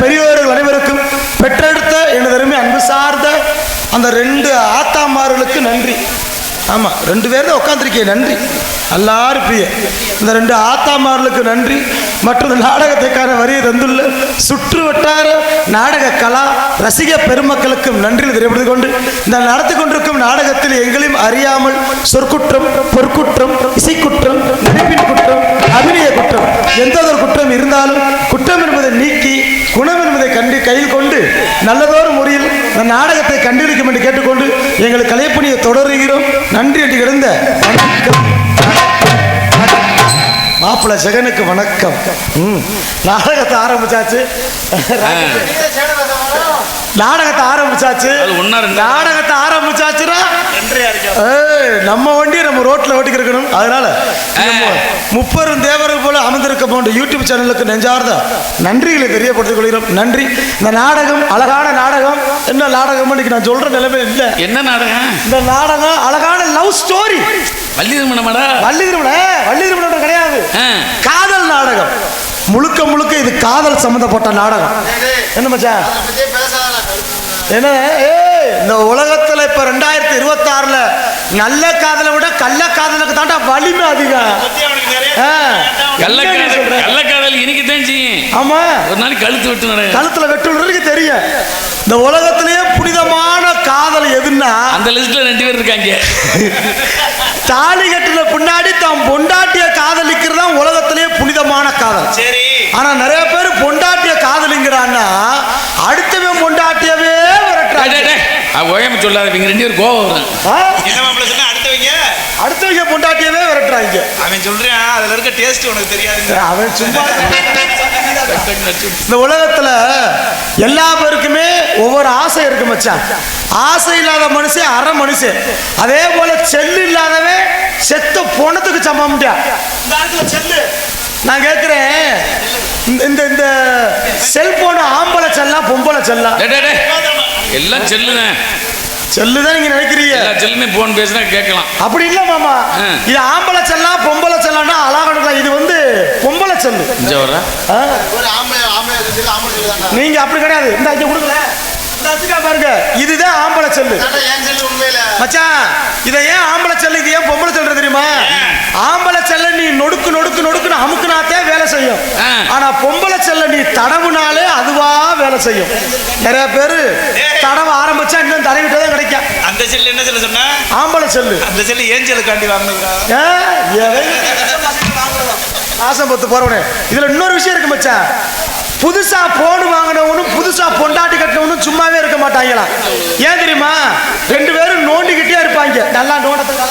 பெரியவர்கள் அனைவருக்கும், பெற்றெடுத்த எனது அருமை அன்பு சார்ந்த அந்த 2 ஆத்தாமார்களுக்கு நன்றி. ஆமாம், 2 பேர் தான் உட்காந்துருக்கேன். நன்றி எல்லாரும் பிரிய. இந்த 2 ஆத்தாமார்களுக்கு நன்றி. மற்றும் நாடகத்துக்கான வரியை தந்துள்ள சுற்று வட்டார நாடக கலா ரசிக பெருமக்களுக்கும் நன்றி தெரிவித்துக் கொண்டு, இந்த நடத்தி கொண்டிருக்கும் நாடகத்தில் எங்களையும் அறியாமல் சொற்குற்றம், பொற்குற்றம், இசைக்குற்றம், நடிப்பின் குற்றம், அபிநய குற்றம், எந்த ஒரு குற்றம் இருந்தாலும் குற்றம் என்பதை நீக்கி குணம் என்பதை கண்டு கையில் கொண்டு நல்லதொரு முறையில் இந்த நாடகத்தை கண்டிருக்கும் என்று கேட்டுக்கொண்டு எங்கள் கலைப்பணியை தொடருகிறோம். நன்றி என்று கிடந்த வணக்கம். மாப்பிள்ளை ஜெகனுக்கு வணக்கம். நாடகத்தை ஆரம்பிச்சாச்சு. நம்ம வண்டியை நம்ம ரோட்ல ஓட்டிக்க இருக்கணும். அதனால 30 தேவர்கள் போல அமர்ந்திருக்க போன்ற யூடியூப் சேனலுக்கு நெஞ்சார்ந்த நன்றிகளை தெரியப்படுத்திக் கொள்கிறோம். நன்றி. இந்த நாடகம் அழகான நாடகம். என்ன நாடகம் நான் சொல்ற நிலைமை இல்லை. என்ன நாடகம்? இந்த நாடகம் அழகான லவ் ஸ்டோரி. வள்ளி திருமணம் கிடையாது, காதல் நாடகம். முழுக்க முழுக்க இது காதல் சம்பந்தப்பட்ட நாடகம். என்ன மச்சான்? என்ன இந்த உலகத்துல இப்ப 2026 நல்ல காதலை விட கள்ள காதலுக்கு தாண்டா வலிமை அதிகம். கள்ளக்காதல் இன்னைக்கு தெரிஞ்சு. ஆமா, ஒரு நாளைக்கு கழுத்துல வெட்டு விடுறதுக்கு தெரியும். இந்த உலகத்திலேயே புனிதமான காதல் எதுன்னா அந்த லிஸ்ட்ல 2 பேர் இருக்காங்க. தாலி கட்டின பின்னாடி தாம் பொண்டாட்டிய காதலிக்கிறது தான் உலகத்திலேயே புனிதமான காதல். சரி, ஆனா நிறைய பேர் பொண்டாட்டிய காதலிங்கிறான்னா அடுத்தவன் பொண்டாட்டியவே சொல்லாத 2 பேர் கோவம் வரும். அடுத்தவங்க பொண்டாட்டியவே விரட்டுறாங்க. அவன் சொல்றான் அதுல இருக்க டேஸ்ட் உனக்கு தெரியாது. அவன் சும்மா. இந்த உலகத்துல எல்லா பேருக்குமே ஒவ்வொரு ஆசை இருக்கு மச்சான். ஆசை இல்லாத மனுஷன் அரை மனுஷன். அதே போல செல்லு இல்லாதவே செத்த போனதுக்கு சம்பவம். செல்லு நான் கேட்கிறேன், இந்த இந்த செல்போன் ஆம்பளை செல்லாம் பொம்பளை செல்லாம்? எல்லாம் செல்லுதான். செல்லுதான் நீங்க நினைக்கிறீங்க. செல்லுமே போன் பேசினா கேட்கலாம். அப்படி இல்ல மாமா, இது ஆம்பளை செல்லாம் பொம்பளை செல்லாம்னா அழகா எடுக்கலாம். இது வந்து பொம்பளை செல்லு. நீங்க அப்படி கிடையாது. இந்த இங்க கொடுக்கல பாருங்க, இதுதான் ஆம்பளை செல்லு மச்சான். இதை ஏன் ஆம்பளை செல்லு, இது ஏன் பொம்பளை செல்ற தெரியுமா? ஆம்பளை செல்ல நீ நொடுக்கு நொடுக்கு நொடுக்குன்னு அமுக்குனாத்தே வேலை செய்யும். ஆனா பொம்பளை செல்ல நீ தடவுனாலே அதுவா வேலை செய்யும். நிறைய பேரு தடவை ஆரம்பிச்சா இன்னும் தடவிட்டதான் கிடைக்கும். அந்த செல்லு என்ன செல்லு சொன்னா? ஆம்பளை செல்லு. அந்த செல்லு ஏன் செல்லுக்காண்டி வாங்கினா ஆசம் பத்து போறவனே. இதுல இன்னொரு விஷயம் இருக்கு மச்சான். புதுசா போன் வாங்கினவனும் புதுசா பொண்டாட்டி கட்டினவனும் சும்மாவே இருக்க மாட்டாங்களா? ஏன் தெரியுமா? 2 பேரும் நோண்டிக்கிட்டே இருப்பாங்க. நல்லா நோண்டத்துக்கு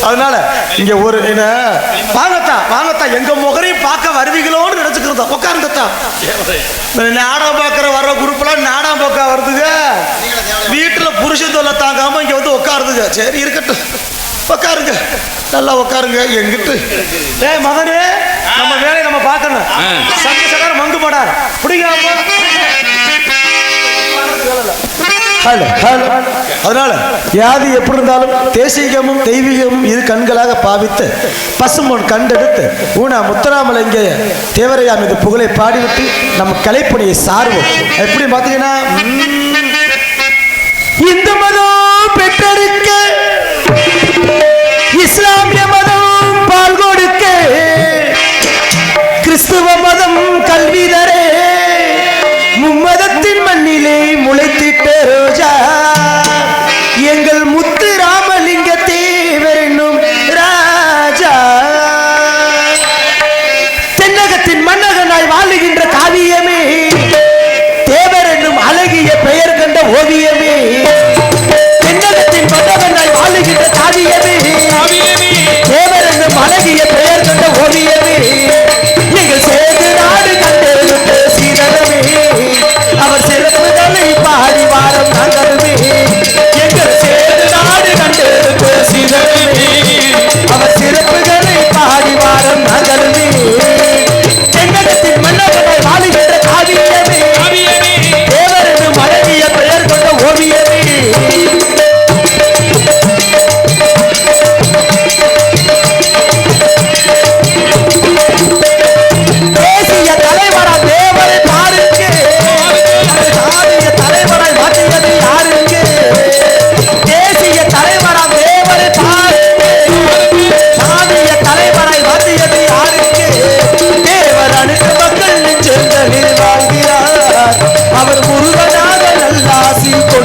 அதனால இங்க ஒரு என்ன வாங்கத்தான் எங்க முகரையும் பார்க்க வருவீங்களோன்னு நினைச்சுக்கிறதா உட்கார்ந்துதான். நாடகம் பார்க்கற வர்ற குரூப்லாம் நாடகம் பார்க்க வருதுங்க. வீட்டுல புருஷன் தொல்லை தாங்காம இங்க வந்து உட்காருதுங்க. சரி இருக்கட்டும், உட்காருங்க, நல்லா உட்காருங்க. எங்கிட்டு மகனே நம்ம வேலையை நம்ம பார்க்கணும். சங்கசகார மங்கு மாடார் பிடிக்காம. அதனால வியாதி எப்படி இருந்தாலும் தேசிகமும் தெய்வீகமும் இரு கண்களாக பாவித்து பசுமொன் கண்டெடுத்து ஊனா முத்தராமலிங்க தேவரையா மீது புகழை பாடிவிட்டு நம்ம கலைப்பணியை சார்வோம். எப்படி பார்த்தீங்கன்னா, இந்து மதம் பெற்றெடுக்க, இஸ்லாமிய மதம் பால் கொடுக்க, கிறிஸ்துவ மதம் கல்வி தரே, மும்மதத்தின் மண்ணிலே முளைத்திட்ட ரோஜா எங்கள் முத்து ராமலிங்க தேவர் என்னும் ராஜா. தென்னகத்தின் மன்னகனாய் வாழுகின்ற காவியமே தேவர் என்னும் அழகிய பெயர்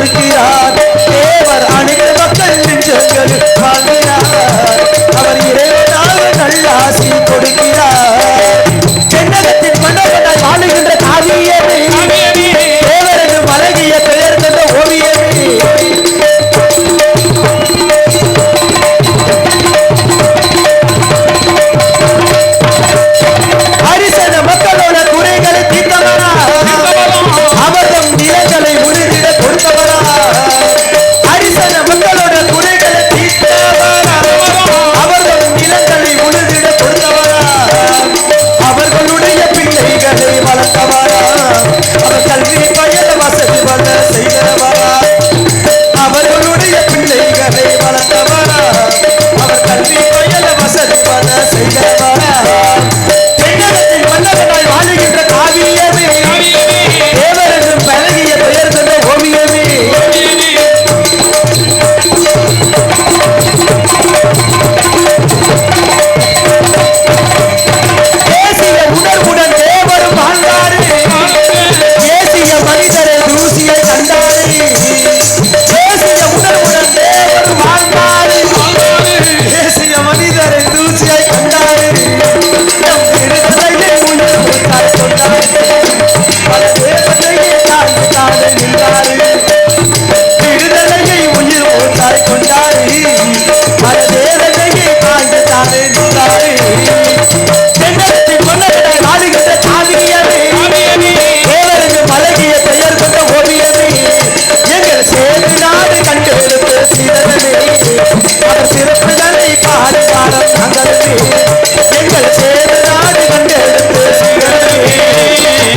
கொடுக்கிறார். தேவர் அனைத்து மக்கள் நெஞ்சங்களில் வாழ்கிறார். அவர் இறைவனாக நல்லாசி கொடுக்கிறார். தென்னகத்தின் மன்னவனாய் வாழுகின்ற காவியமே, தேவரது மலகிய பெயர் கொண்ட ஓவியமே, ஹரிசன மக்களோட குறைகளை தீர்த்தவரா, அவர்தம் நிலங்களை உறுதிட கொடுத்தவரா. ஹரிசன மக்களோட குறைகளை தீர்த்தவரா, அவர்தம் நிலங்களை உறுதிட கொடுத்தவரா. அவர்களுடைய பிள்ளைகளை வளர்த்தவரா, அவர் கல்வி பயில வசதி வள செய்தவரா. அவர்களுடைய பிள்ளைகளை வளர்த்தவரா, அவர் கல்வி பயில வசதி வள செய்தவரா. தென்னகத்தின் மன்னவனாய் வாழுகின்ற காவியமே, தேவரது பழகிய பெயர் கொண்ட ஓவியமே, தேசிய உணர்வுடன் தேவரும் வாழ்ந்தாரே, தேசிய மனிதரை தூசியை கண்டாரே. தேசிய உணர்வுடன் தேவரும் வாழ்ந்தாரே, தேசிய மனிதரை தூசியை கண்டாரே. நம் விடுதலையை உணர்வு தாய் கொண்டாரே, பல தேவதையை தாழ்ந்து தாழ நின்றாரே. விடுதலையை உயிர் தாய் கொண்டாரே, பல தேவதையை தாழ்ந்து தாழ நின்றாரே. தென்னகத்தின் மன்னவனாய் வாழுகின்ற காவியமே, தேவரது மலகிய பெயர் கொண்ட ஓவியமே, எங்கள் சேது நாடு கண்டெடுத்த சீரனே, அவர் சிறப்புகளை பாடு பாடம் நாங்களுமே. எங்கள் சேது நாடு கண்டெடுத்த சீரனே,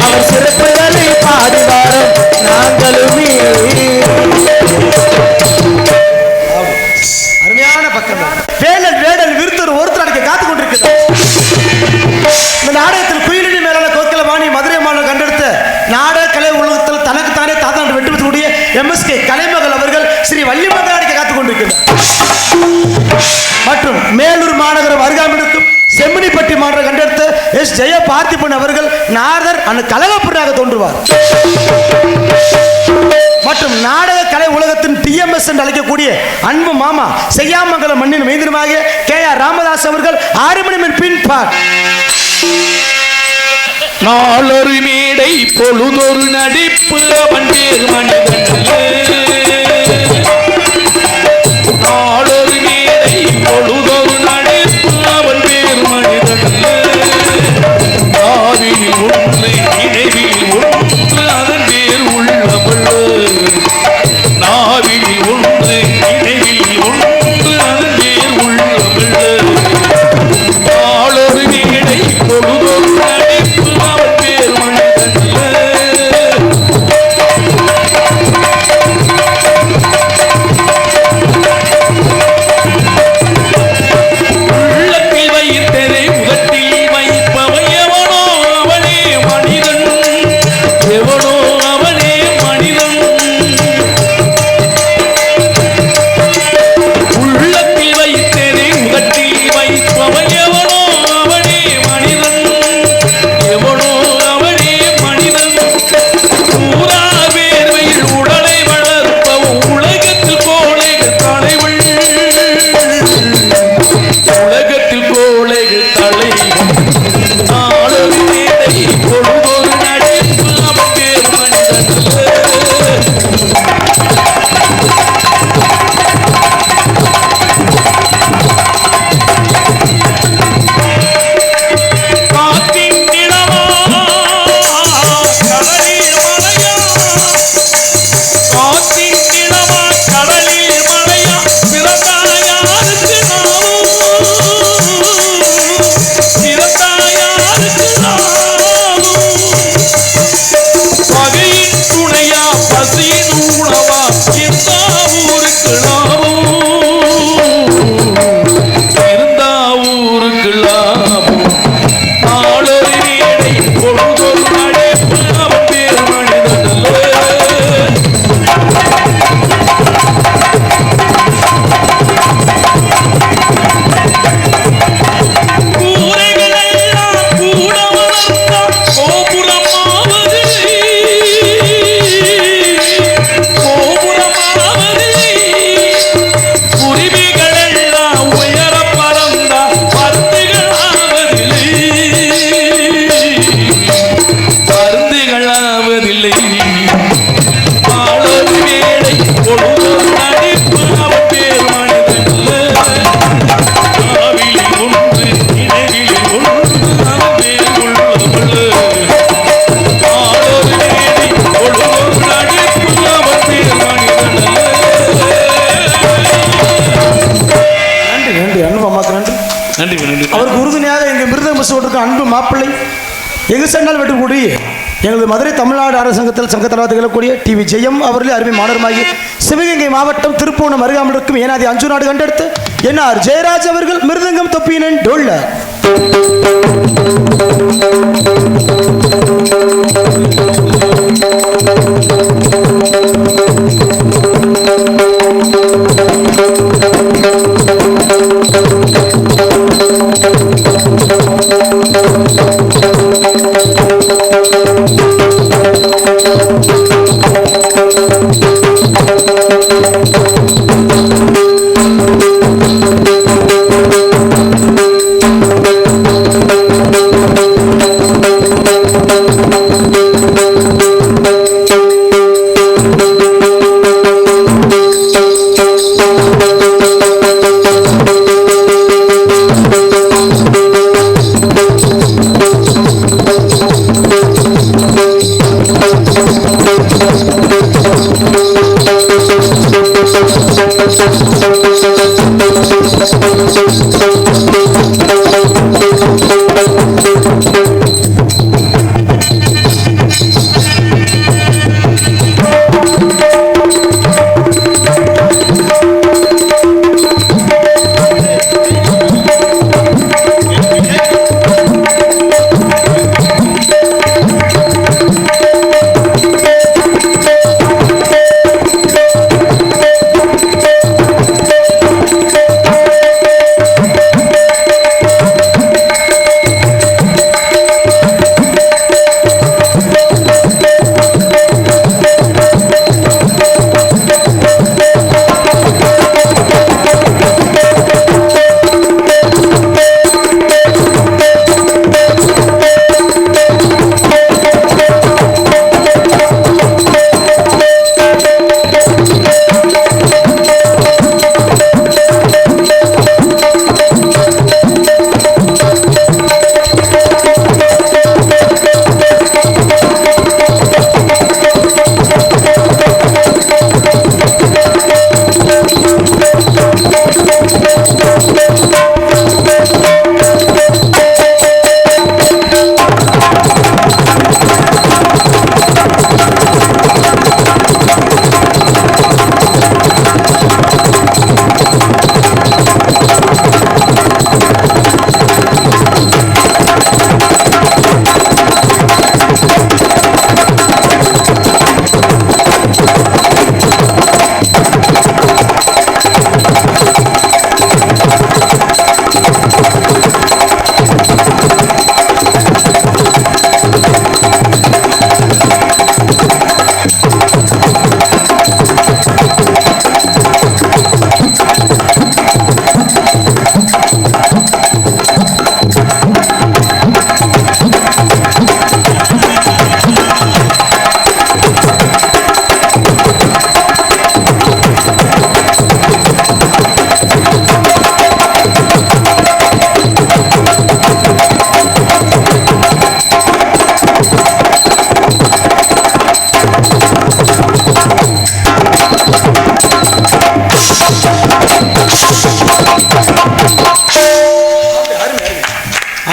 அவர் சிறப்புகளை பாடு பாடம் நாங்களுமே. அருமையான பக்கம். வேடல் வேடல் விருத்தர் ஒருத்தர் அடிக்க காத்து கொண்டிருக்கிறார். இந்த நாடகத்தில் குயிலினி மேலான கோக்கலவாணி மதுரை மாநிலம் கண்டெடுத்த நாடக கலை உலகத்தில் தனக்குத்தானே தாத்தாண்டு வெற்றி பெற்றக்கூடிய MSK கலைமகள் அவர்கள் ஸ்ரீ வள்ளிமகள் அடிக்க காத்துக் கொண்டிருக்கிறார். மற்றும் மேலூர் மாநகரம் அருகாமைக்கும் செம்மணிப்பட்டி மாநகரம் கண்டெடுத்த S. ஜெய பார்த்திபன் அவர்கள் நாரதர் அந்த கலகப்புறாக தோன்றுவார். மற்றும் நாடக கலை உலகத்தின் TMS என்று அழைக்கக்கூடிய அன்பு மாமா செய்யாமங்கலம் மண்ணின் மைந்தருமாக K.R. ராமதாஸ் அவர்கள் 6 மணி பின்பார். நாளொரு மேடை பொழுதொரு நடிப்பு அவன் பேர் மனிதன். நாளொரு மேடை பொழுதொரு நடிப்பு அவன் பேர் மனிதன். நாவில் ஒன்று நினைவில் ஒன்று அதன் பேர் உள்ளவள். நாவில் ஒன்று நினைவில் ஒன்று அதன் பேர் உள்ளவள். நாளொரு மேடை பொழுதொரு நடிப்பு அவன் பேர் மனிதன். கொடுக்கும் அன்பு மாப்பிள்ளை எங்கு சென்றால் வெட்டுக்கூடிய எங்களது மதுரை தமிழ்நாடு அரசாங்கத்தில் சங்க தலைவர் திகழக்கூடிய டிவி ஜெயம் அவர்களே அருமை மாணவருமாகி சிவகங்கை மாவட்டம் திருப்பூணம் அருகாமல் இருக்கும் ஏனாதி அஞ்சு நாடு கண்டெடுத்து என்ஆர் ஜெயராஜ் அவர்கள் மிருதங்கம் தொப்பினன் டோல்ல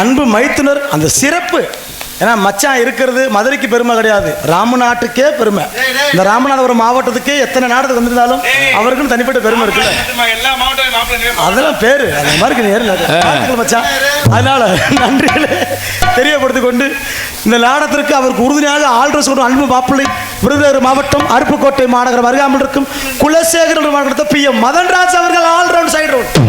அன்பு மைத்துனர் அந்த சிறப்பு. ஏன்னா மச்சான் இருக்கிறது மதுரைக்கு பெருமை கிடையாது, ராமநாட்டுக்கே பெருமை. இந்த ராமநாதபுரம் மாவட்டத்துக்கே எத்தனை நாட்டுக்கு வந்திருந்தாலும் அவருக்கும் தனிப்பட்ட பெருமை இருக்கு. அதெல்லாம் பேரு அந்த மாதிரி நேரில் மச்சான். அதனால நன்றிகளை தெரியப்படுத்திக் கொண்டு இந்த நாடத்திற்கு அவருக்கு உறுதுணையாக ஆல்ட்ரஸ் ஒரு அன்பு மாப்பிள்ளை விருதுநகர் மாவட்டம் அருப்புக்கோட்டை மாநகரம் அருகாமல் இருக்கும் குலசேகர மாவட்டத்தை PM மதன்ராஜ் அவர்கள் ஆல்ரவுண்ட் சைடு ரோட்.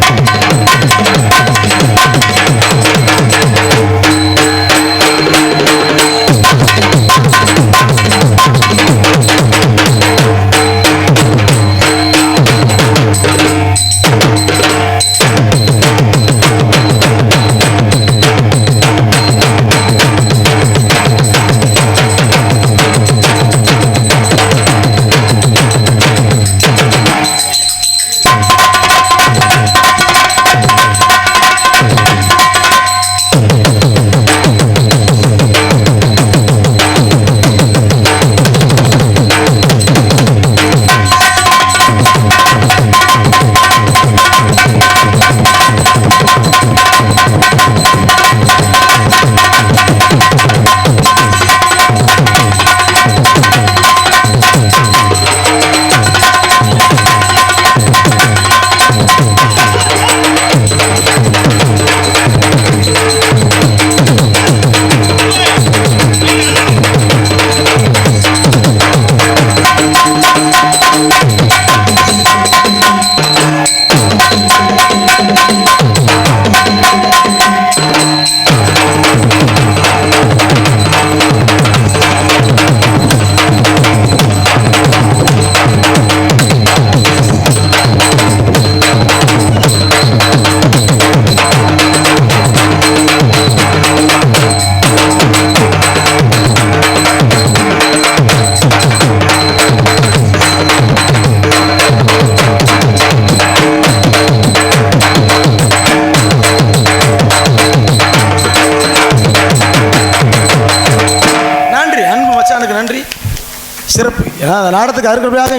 அந்த நாடகத்துக்கு அருகமையாக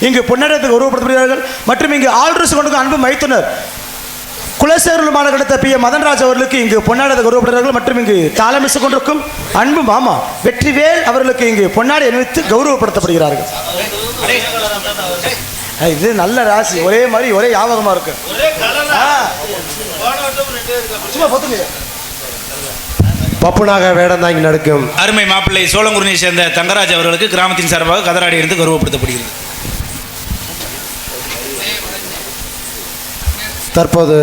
இங்கு பொன்னடத்துக்கு உருவப்படுத்துகிறார்கள். மற்றும் இங்கு ஆல்ட்ரஸ் கொண்டு அன்பு மைத்துனர் குலசேகர் மாநகரத்தை பி மதன்ராஜ் அவர்களுக்கு இங்கு பொன்னாடத்தை கௌரவப்படுகிறார்கள். மற்றும் இங்கு தாளமிசை கொண்டிருக்கும் அன்பு மாமா வெற்றிவேல் அவர்களுக்கு இங்கு பொன்னாடை அணிவித்து கௌரவப்படுத்தப்படுகிறார்கள். இது நல்ல ராசி, ஒரே மாதிரி ஒரே ஞாபகமா இருக்கு. பப்புனாக வேடந்தாங்கி நடக்கும் அருமை மாப்பிள்ளை சோழங்குருணியை சேர்ந்த தங்கராஜ் அவர்களுக்கு கிராமத்தின் சார்பாக கதராடி எடுத்து கௌரவப்படுத்தப்படுகிறது. தற்போது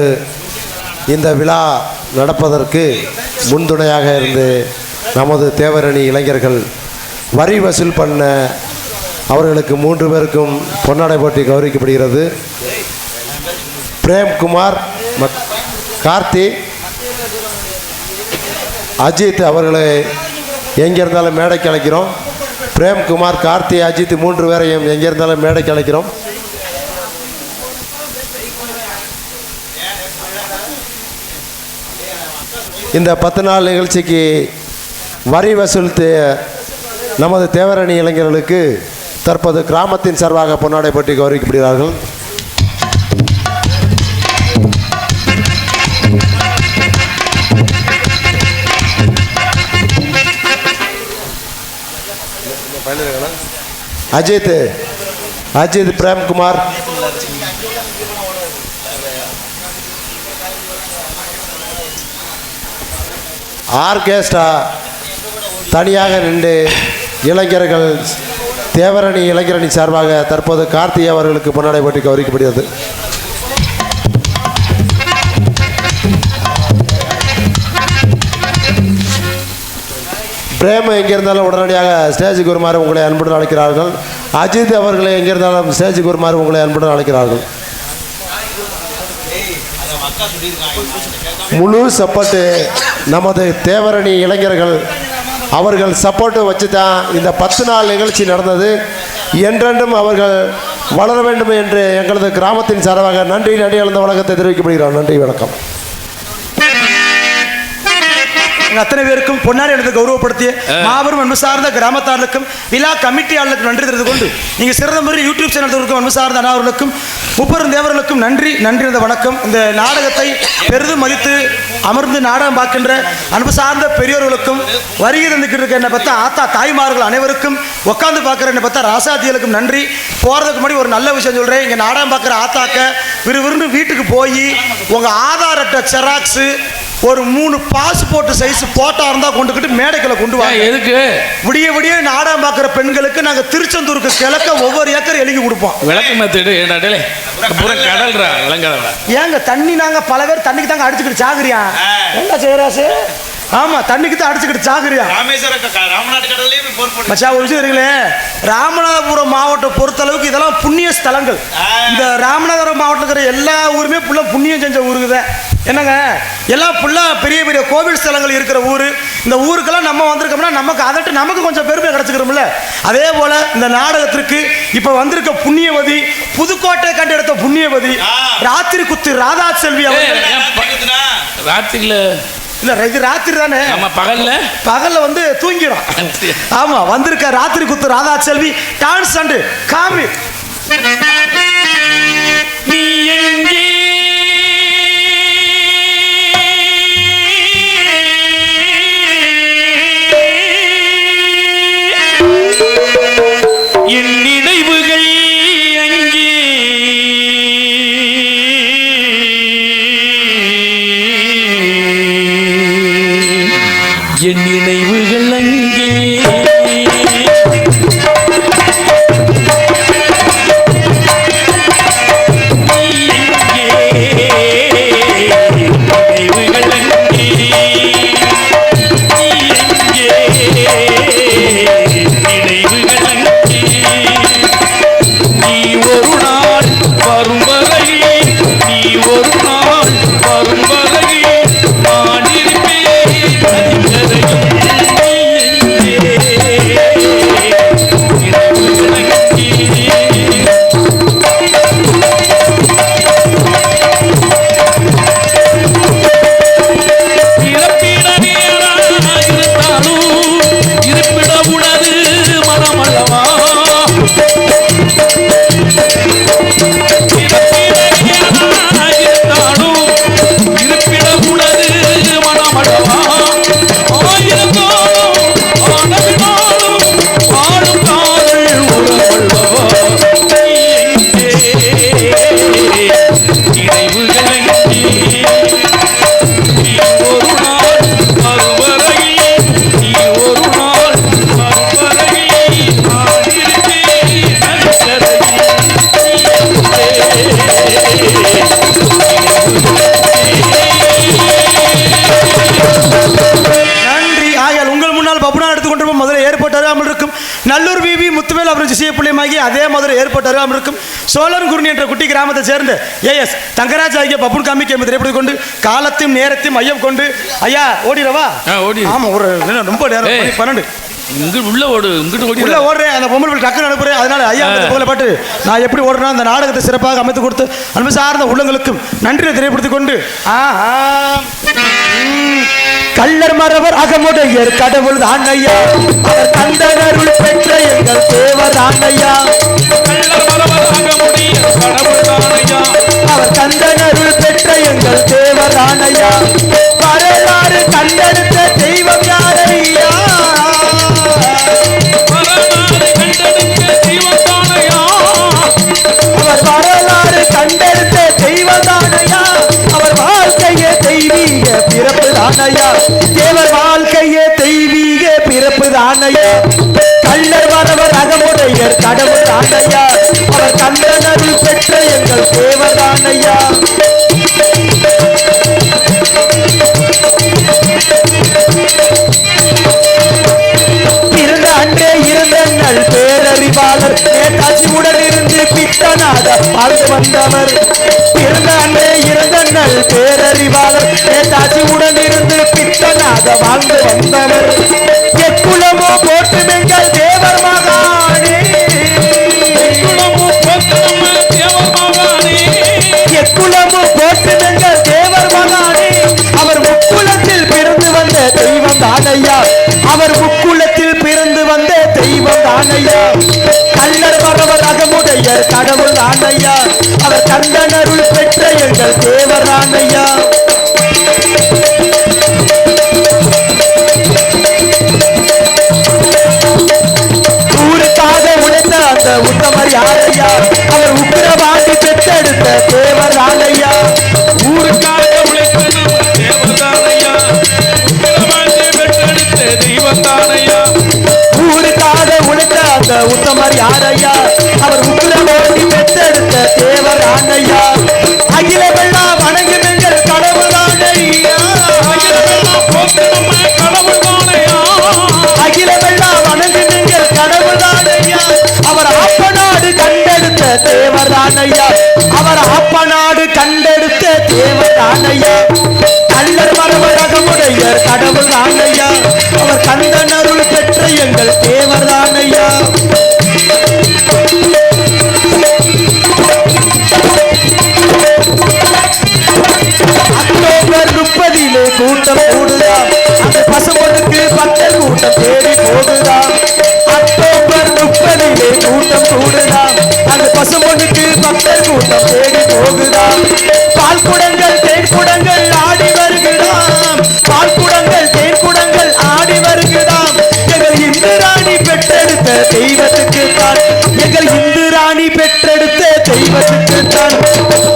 இந்த விழா நடப்பதற்கு முன்துணையாக இருந்து நமது தேவரணி இளைஞர்கள் வரி வசூல் பண்ண அவர்களுக்கு 3 பேருக்கும் பொன்னாடை போட்டி கௌரவிக்கப்படுகிறது. பிரேம்குமார், கார்த்தி, அஜித் அவர்களை எங்கே இருந்தாலும் மேடைக்கு அழைக்கிறோம். பிரேம்குமார், கார்த்தி, அஜித் 3 பேரையும் எங்கே இருந்தாலும் மேடைக்கு அழைக்கிறோம். இந்த 10 நாள் நிகழ்ச்சிக்கு வரி வசூல் நமது தேவரணி இளைஞர்களுக்கு தற்போது கிராமத்தின் சார்பாக பொன்னாடை போட்டி கௌரவிக்கப்படுகிறார்கள். அஜித், பிரேம்குமார், ஆர்கெஸ்ட்ரா தனியாக நின்று இளைஞர்கள் தேவரணி இளைஞரணி சார்பாக தற்போது கார்த்தி அவர்களுக்கு பொன்னாடை போட்டி கௌரவிக்கப்படுகிறது. பிரேம் எங்கிருந்தாலும் உடனடியாக ஸ்டேஜுக்கு வருமாறு உங்களை அன்புடன் அழைக்கிறார்கள். அஜித் அவர்களை எங்கிருந்தாலும் ஸ்டேஜுக்கு வருமாறு உங்களை அன்புடன் அழைக்கிறார்கள். முழு சப்போர்ட்டு நமது தேவரணி இளைஞர்கள் அவர்கள் சப்போர்ட்டு வச்சு தான் இந்த 10 நாள் நிகழ்ச்சி நடந்தது. என்றென்றும் அவர்கள் வளர வேண்டும் என்று எங்களது கிராமத்தின் சார்பாக நன்றி கலந்த வணக்கத்தை தெரிவிக்கப்படுகிறோம். நன்றி, வணக்கம். அத்தனை பேருக்கும் பொன்னாடை எடுத்து கௌரவப்படுத்திய மாபெரும் அன்பு சார்ந்த கிராமத்தார்களுக்கும் விழா கமிட்டியாளர்களுக்கும் நன்றி தெரிந்து கொண்டு நீங்கள் சிறந்த முறையில் யூடியூப் சேனல் அன்பு சார்ந்த அனைவர்களுக்கும் 30 தேவர்களுக்கும் நன்றி வணக்கம். இந்த நாடகத்தை பெரிதும் மதித்து அமர்ந்து நாடகம் பார்க்கின்ற அன்பு சார்ந்த பெரியோர்களுக்கும் வருகை தந்துக்கிட்டு இருக்க என்னை பார்த்தா ஆத்தா தாய்மார்கள் அனைவருக்கும் உட்காந்து பார்க்குற என்னை பார்த்தா ராசாத்திகளுக்கும் நன்றி. போகிறதுக்கு முன்னாடி ஒரு நல்ல விஷயம் சொல்கிறேன். இங்கே நாடகம் பார்க்குற ஆத்தாக்க விறுவிறுன்னு வீட்டுக்கு போய் உங்கள் ஆதார் அட்டை செராக்ஸு ஒரு 3 பாஸ்போர்ட் சைஸ் போட்டோ இருந்தால் கொண்டுக்கிட்டு மேடைகளை கொண்டு வாங்க. எதுக்கு? விடிய நாடகம் பார்க்குற பெண்களுக்கு நாங்கள் திருச்செந்தூருக்கு கிழக்க ஒவ்வொரு ஏக்கர் எழுதி கொடுப்போம். விளக்கு மாத்திடு கடல்ரா விளங்காத ஏங்க தண்ணி நாங்கள் பல பேர் தண்ணிக்கு தாங்க அடிச்சுக்கிட்டு சாகுறியா? என்ன செய்யறாசு? ஆமா, தண்ணிக்கு தான் அடிச்சுக்கிட்டு சாகுறியா? மச்சா ஒரு விஷயம் இருக்குல்ல, ராமநாதபுரம் மாவட்டம் பொறுத்தளவுக்கு இதெல்லாம் புண்ணிய ஸ்தலங்கள். இந்த ராமநாதபுரம் மாவட்டத்தில் இருக்கிற எல்லா ஊருமே ஃபுல்லாக புண்ணியம் செஞ்ச ஊருக்குதான். என்னங்க, எல்லாம் ஃபுல்லாக பெரிய பெரிய கோவில் ஸ்தலங்கள் இருக்கிற ஊர். இந்த ஊருக்கெல்லாம் நம்ம வந்திருக்கோம்னா நமக்கு கொஞ்சம் பெருமை கிடைச்சிக்கிறோம்ல. அதே போல இந்த நாடகத்திற்கு இப்போ வந்திருக்க புண்ணியவதி, புதுக்கோட்டை கண்டு எடுத்த புண்ணியவதி ராத்திரி குத்து ராதா செல்வி ராத்திரில இல்ல, இது ராத்திரி தானே. ஆமா, பகல்ல வந்து தூங்கிடும். ஆமா, வந்திருக்க ராத்திரி குத்து ராதா செல்வி டான்ஸ் அண்டு காமி. நீ எங்கே என் நினைவுகள் அங்கே என் நினைவுகள் அங்கே அருகாமல் இருக்கும் சோழன்குருணி என்ற குட்டி கிராமத்தை சேர்ந்த ஏஎஸ் தங்கராஜ் ஆகிய பப்புன் காமிக்கு என்பதை திரைப்படம் கொண்டு காலத்தையும் நேரத்தையும் மையம் கொண்டு ஐயா ஓடிடவா? ஓடி. ஆமா ஒரு ரொம்ப நேரம் 12 இங்கிட்டு உள்ள ஓடு, இங்கிட்டு ஓடி உள்ள ஓடுறேன். அந்த பொம்பளை டக்குன்னு அனுப்புறேன். அதனால ஐயா புகழ பாட்டு நான் எப்படி ஓடுறேன் அந்த நாடகத்தை சிறப்பாக அமைத்து கொடுத்து அன்பு சார்ந்த உள்ளங்களுக்கும் நன்றியை தெரியப்படுத்திக் கொண்டு கள்ளர் மரவர் அகமுடையர் கடவுள் தான் ஐயா, அவர் தந்தனருள் பெற்ற எங்கள் தேவர் தான் ஐயா, அவர் தந்தனருள் பெற்ற எங்கள் தேவர் தான் ஐயா, வரலாறு கண்டெடுத்த தெய்வம் யாரையா, அவர் வரலாறு கண்டெடுத்த தெய்வம் தானையா, அவர் வாழ்க்கையே தெய்வீக பிறப்பு தானையா, தேவர் வாழ்க்கையே தெய்வீக பிறப்பு தானையா, கள்ளர் வரவர் அகமுடையர் கடவுள் தானையா, அவர் கந்தனருள் பெற்ற எங்கள் தேவர் தானையா, இருந்த அன்றே இருந்தங்கள் பேரறிவாளர் நேதாஜி உடனிருந்து பித்தனாக வாழ்ந்து வந்தவர், இருந்த அன்றே இருந்தங்கள் பேரறிவாளர் நேதாஜி உடனிருந்து பித்தனாக வாழ்ந்து வந்தவர், எக்குலமோ போற்றும் எங்கள் தேவர் மகானே, எக்குலமோ போற்றும் எங்கள் தேவர் மகானே, அவர் முக்குலத்தில் பிறந்து வந்த தெய்வம் தானையா, அவர் முக்குலத்தில் பிறந்து வந்த தெய்வம் தானையா, கள்ளர் வரவர் அகமுடையர் கடவுள் தானையா, அவர் கந்தனருள் பெற்ற எங்கள் தேவர் தானையா, ஊருக்காக உழைத்த அந்த உத்தமர் யாரையா, அவர் உக்கிரவாண்டி பெற்றெடுத்த தேவர் தானையா, ஊருக்காக உழைத்த தேவதானையா, பெற்றெடுத்த தெய்வம் தானையா, ஊருக்காக உழைத்த அந்த உத்தமர் யாரையா, அவர் உக்கிரவாண்டி பெற்றெடுத்த தேவர் தானையா, அகிலமெல்லாம் வணங்கும் எங்கள் கடவுள் தானையா, கடவுள் தானையா, அகிலமெல்லாம் வணங்கும் எங்கள் கடவுள் தானையா, அவர் ஆப்பநாடு கண்டெடுத்த தேவர் தானையா, அவர் ஆப்பநாடு கண்டெடுத்த தேவர் தானையா, கள்ளர் மரவர் அகமுடையர் கடவுள் தானையா, அவர் கந்தனருள் பெற்ற எங்கள் தேவர் தானையா, அக்டோபர் 30 கூட்டம் கூடுதா, அந்த பசுமனுக்கு பக்தர் கூட்டம் தேடி போகுதா, அக்டோபர் 30 கூட்டம் கூடுதா, அந்த பசுமனுக்கு பக்தர் கூட்டம் தேடி போகுதா, பால் குடங்கள் தேன் குடங்கள் ஆடி வருகிறாம், பால் குடங்கள் தேன் குடங்கள் ஆடி வருகிறாம், எங்கள் இந்து ராணி பெற்றெடுத்த தெய்வத்துக்கு தான், எங்கள் இந்து ராணி பெற்றெடுத்த தெய்வத்துக்கு தான்,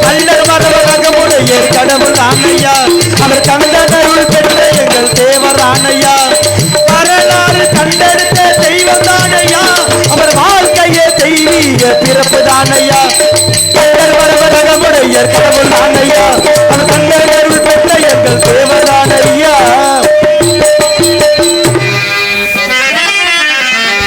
கள்ளர் மரவர் அகமுடையர் கடவுள் தானையா, அவர் கந்தனருள் பெற்ற எங்கள் தேவர் தானையா, வரலாறு கண்டெடுத்த தெய்வம் தானையா, அவர் வாழ்க்கையே தெய்வீக பிறப்பு தானையா, கள்ளர் மரவர் அகமுடையர் கடவுள் தானையா, அவர் கந்தனருள் பெற்ற எங்கள் தேவர்